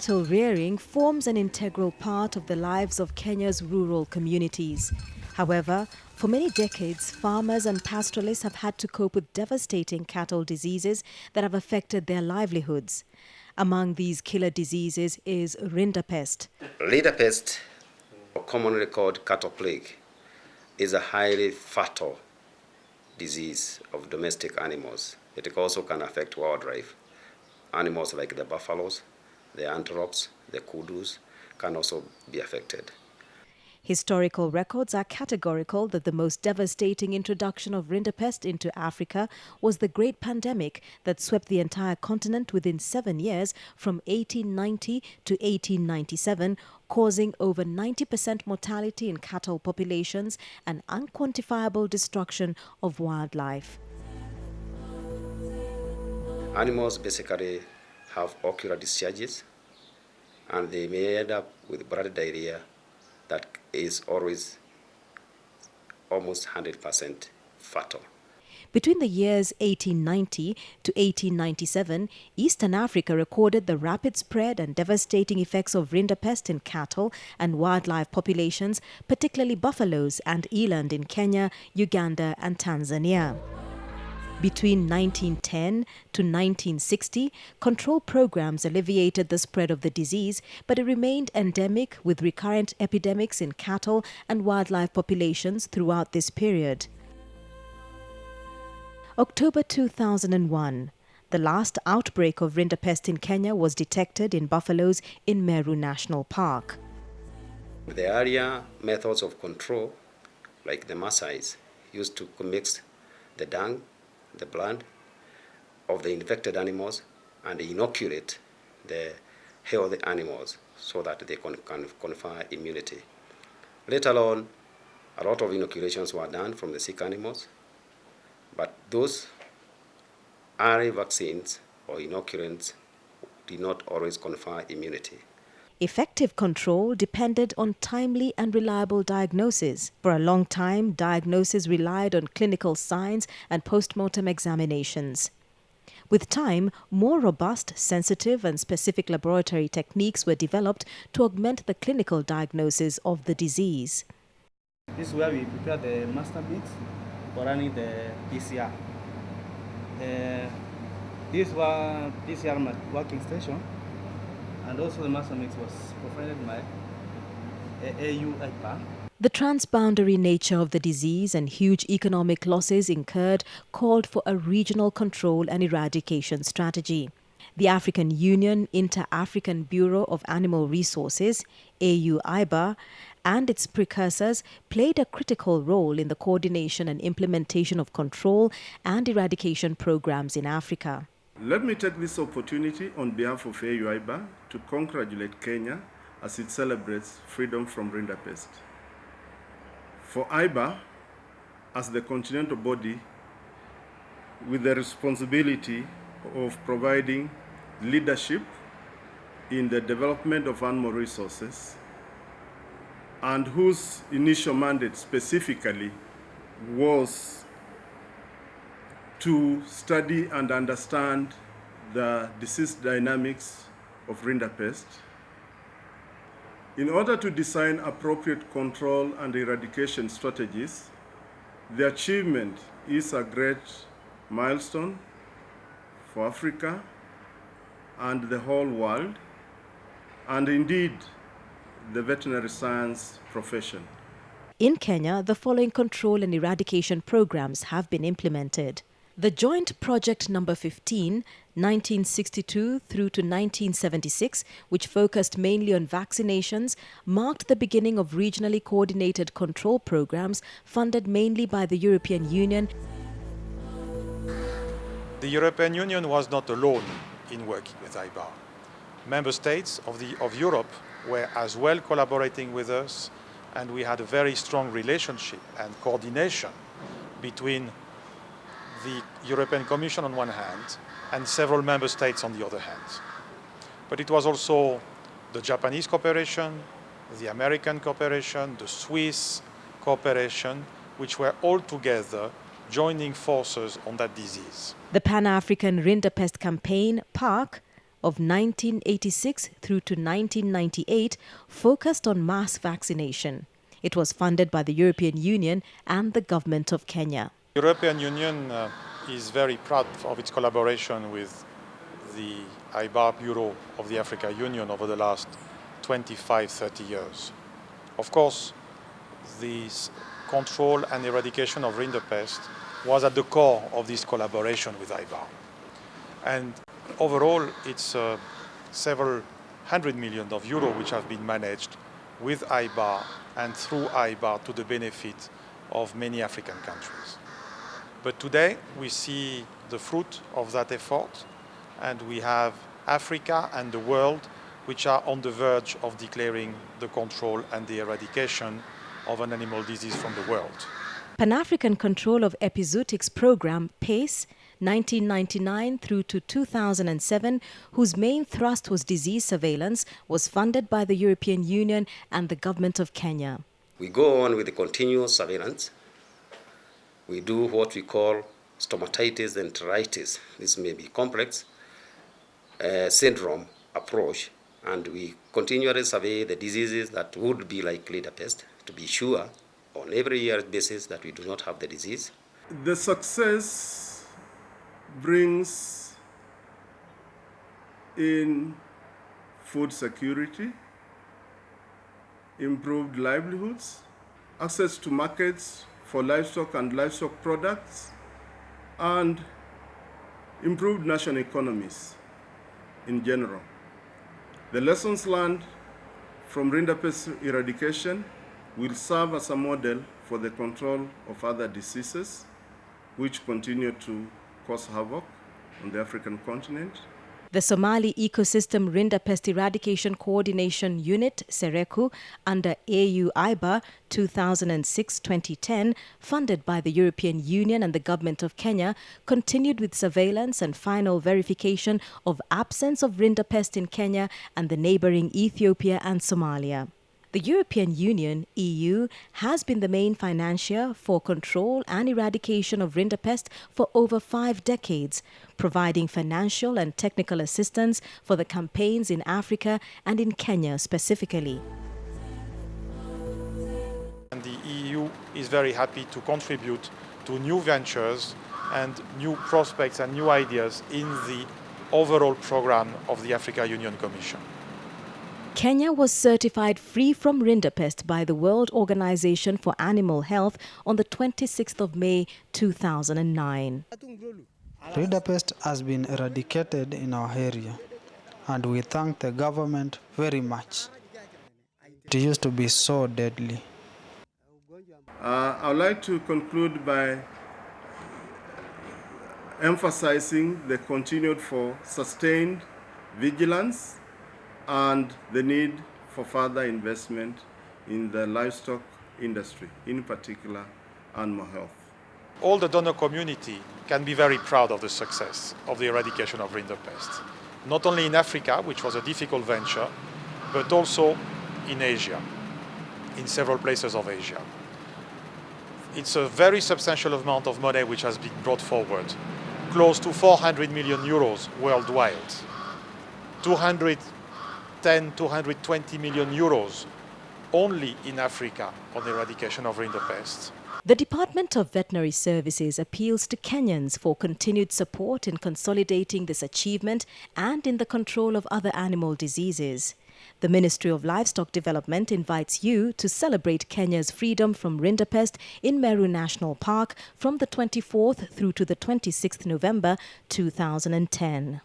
Cattle rearing forms an integral part of the lives of Kenya's rural communities. However, for many decades, farmers and pastoralists have had to cope with devastating cattle diseases that have affected their livelihoods. Among these killer diseases is Rinderpest. Rinderpest, commonly called cattle plague, is a highly fatal disease of domestic animals. It also can affect wildlife. Animals like the buffaloes, the antelopes, the kudus can also be affected. Historical records are categorical that the most devastating introduction of Rinderpest into Africa was the Great Pandemic that swept the entire continent within 7 years from 1890 to 1897, causing over 90% mortality in cattle populations and unquantifiable destruction of wildlife. Animals basically have ocular discharges, and they may end up with blood diarrhea that is always almost 100% fatal. Between the years 1890 to 1897, Eastern Africa recorded the rapid spread and devastating effects of Rinderpest in cattle and wildlife populations, particularly buffaloes and eland in Kenya, Uganda and Tanzania. Between 1910 to 1960, control programs alleviated the spread of the disease, but it remained endemic with recurrent epidemics in cattle and wildlife populations throughout this period. October 2001. The last outbreak of Rinderpest in Kenya was detected in buffaloes in Meru National Park. The earlier methods of control, like the Maasais, used to mix the dung, the blood of the infected animals, and inoculate the healthy animals so that they can confer immunity. Later on, a lot of inoculations were done from the sick animals, but those early vaccines or inoculants did not always confer immunity. Effective control depended on timely and reliable diagnosis. For a long time, diagnosis relied on clinical signs and post-mortem examinations. With time, more robust, sensitive and specific laboratory techniques were developed to augment the clinical diagnosis of the disease. This is where we prepare the master bits for running the PCR. This was PCR working station. And also the master mix was provided by AU-IBAR. The transboundary nature of the disease and huge economic losses incurred called for a regional control and eradication strategy. The African Union Inter-African Bureau of Animal Resources, AU-IBAR, and its precursors played a critical role in the coordination and implementation of control and eradication programs in Africa. Let me take this opportunity on behalf of AU-IBAR to congratulate Kenya as it celebrates freedom from Rinderpest. For IBAR, as the continental body with the responsibility of providing leadership in the development of animal resources, and whose initial mandate specifically was to study and understand the disease dynamics of Rinderpest, in order to design appropriate control and eradication strategies. The achievement is a great milestone for Africa and the whole world, and indeed the veterinary science profession. In Kenya, the following control and eradication programs have been implemented. The Joint Project Number 15, 1962 through to 1976, which focused mainly on vaccinations, marked the beginning of regionally coordinated control programs funded mainly by the European Union. The European Union was not alone in working with IBAR. Member states of Europe were as well collaborating with us, and we had a very strong relationship and coordination between the European Commission on one hand and several member states on the other hand. But it was also the Japanese cooperation, the American cooperation, the Swiss cooperation, which were all together joining forces on that disease. The Pan-African Rinderpest Campaign, PARC, of 1986 through to 1998 focused on mass vaccination. It was funded by the European Union and the government of Kenya. The European Union is very proud of its collaboration with the AU-IBAR Bureau of the African Union over the last 25-30 years. Of course, this control and eradication of Rinderpest was at the core of this collaboration with AU-IBAR. And overall, it's several hundred million euros which have been managed with AU-IBAR and through AU-IBAR to the benefit of many African countries. But today we see the fruit of that effort, and we have Africa and the world which are on the verge of declaring the control and the eradication of an animal disease from the world. Pan-African Control of Epizootics Program, PACE, 1999 through to 2007, whose main thrust was disease surveillance, was funded by the European Union and the government of Kenya. We go on with the continuous surveillance. We do what we call stomatitis and enteritis. This may be complex syndrome approach, and we continually survey the diseases that would be like Rinderpest to be sure on every year basis that we do not have the disease. The success brings in food security, improved livelihoods, access to markets for livestock and livestock products, and improved national economies in general. The lessons learned from Rinderpest eradication will serve as a model for the control of other diseases which continue to cause havoc on the African continent. The Somali Ecosystem Rinderpest Eradication Coordination Unit, SERECU, under AU-IBAR 2006-2010, funded by the European Union and the Government of Kenya, continued with surveillance and final verification of absence of Rinderpest in Kenya and the neighboring Ethiopia and Somalia. The European Union, EU, has been the main financier for control and eradication of Rinderpest for over 5 decades, providing financial and technical assistance for the campaigns in Africa and in Kenya specifically. And the EU is very happy to contribute to new ventures and new prospects and new ideas in the overall program of the African Union Commission. Kenya was certified free from Rinderpest by the World Organization for Animal Health on the 26th of May 2009. Rinderpest has been eradicated in our area, and we thank the government very much. It used to be so deadly. I would like to conclude by emphasizing the continued for sustained vigilance and the need for further investment in the livestock industry, in particular animal health. All the donor community can be very proud of the success of the eradication of Rinderpest, not only in Africa, which was a difficult venture, but also in Asia, in several places of Asia. It's a very substantial amount of money which has been brought forward, close to 400 million euros worldwide, 220 million euros only in Africa on the eradication of Rinderpest. The Department of Veterinary Services appeals to Kenyans for continued support in consolidating this achievement and in the control of other animal diseases. The Ministry of Livestock Development invites you to celebrate Kenya's freedom from Rinderpest in Meru National Park from the 24th through to the 26th November 2010.